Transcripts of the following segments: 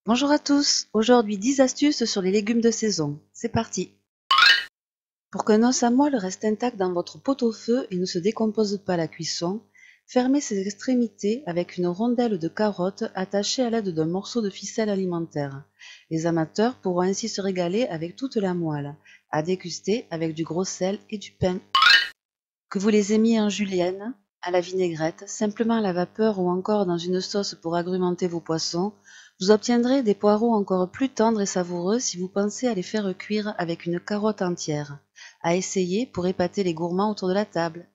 Bonjour à tous, aujourd'hui 10 astuces sur les légumes de saison. C'est parti. Pour qu'un os à moelle reste intact dans votre pot-au-feu et ne se décompose pas à la cuisson, fermez ses extrémités avec une rondelle de carotte attachée à l'aide d'un morceau de ficelle alimentaire. Les amateurs pourront ainsi se régaler avec toute la moelle, à déguster avec du gros sel et du pain. Que vous les aimiez en julienne, à la vinaigrette, simplement à la vapeur ou encore dans une sauce pour agrémenter vos poissons, vous obtiendrez des poireaux encore plus tendres et savoureux si vous pensez à les faire cuire avec une carotte entière. À essayer pour épater les gourmands autour de la table.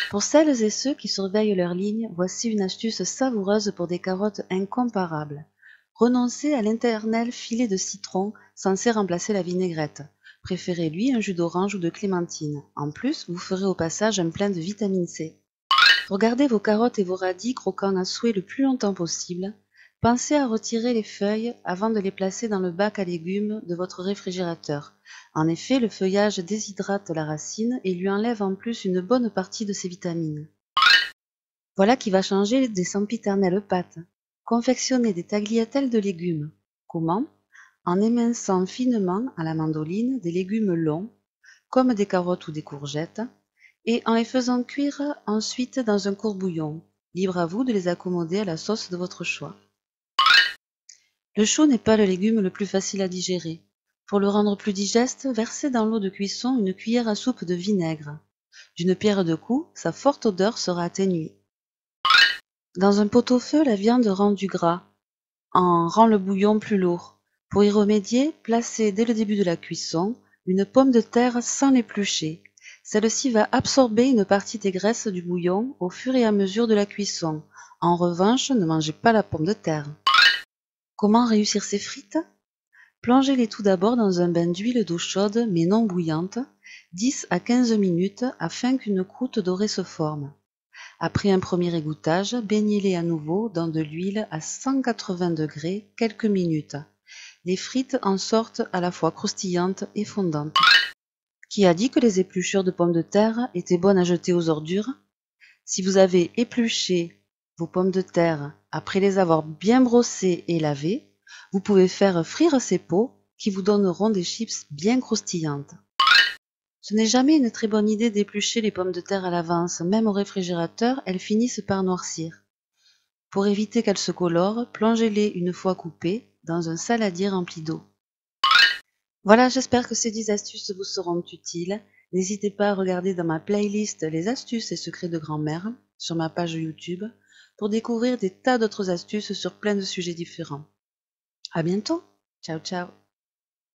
Pour celles et ceux qui surveillent leur ligne, voici une astuce savoureuse pour des carottes incomparables. Renoncez à l'éternel filet de citron censé remplacer la vinaigrette. Préférez-lui un jus d'orange ou de clémentine. En plus, vous ferez au passage un plein de vitamine C. Pour garder vos carottes et vos radis croquants à souhait le plus longtemps possible, pensez à retirer les feuilles avant de les placer dans le bac à légumes de votre réfrigérateur. En effet, le feuillage déshydrate la racine et lui enlève en plus une bonne partie de ses vitamines. Voilà qui va changer des sempiternelles pâtes. Confectionnez des tagliatelles de légumes. Comment? En éminçant finement à la mandoline des légumes longs, comme des carottes ou des courgettes, et en les faisant cuire ensuite dans un court-bouillon. Libre à vous de les accommoder à la sauce de votre choix. Le chou n'est pas le légume le plus facile à digérer. Pour le rendre plus digeste, versez dans l'eau de cuisson une cuillère à soupe de vinaigre. D'une pierre deux coups, sa forte odeur sera atténuée. Dans un pot-au-feu, la viande rend du gras, en rend le bouillon plus lourd. Pour y remédier, placez dès le début de la cuisson une pomme de terre sans l'éplucher. Celle-ci va absorber une partie des graisses du bouillon au fur et à mesure de la cuisson. En revanche, ne mangez pas la pomme de terre. Comment réussir ces frites? Plongez-les tout d'abord dans un bain d'huile d'eau chaude mais non bouillante, 10 à 15 minutes afin qu'une croûte dorée se forme. Après un premier égouttage, baignez-les à nouveau dans de l'huile à 180 degrés quelques minutes. Les frites en sortent à la fois croustillantes et fondantes. Qui a dit que les épluchures de pommes de terre étaient bonnes à jeter aux ordures? Si vous avez épluché vos pommes de terre après les avoir bien brossées et lavées, vous pouvez faire frire ces peaux qui vous donneront des chips bien croustillantes. Ce n'est jamais une très bonne idée d'éplucher les pommes de terre à l'avance, même au réfrigérateur, elles finissent par noircir. Pour éviter qu'elles se colorent, plongez-les une fois coupées dans un saladier rempli d'eau. Voilà, j'espère que ces 10 astuces vous seront utiles. N'hésitez pas à regarder dans ma playlist les astuces et secrets de grand-mère sur ma page YouTube pour découvrir des tas d'autres astuces sur plein de sujets différents. À bientôt. Ciao ciao.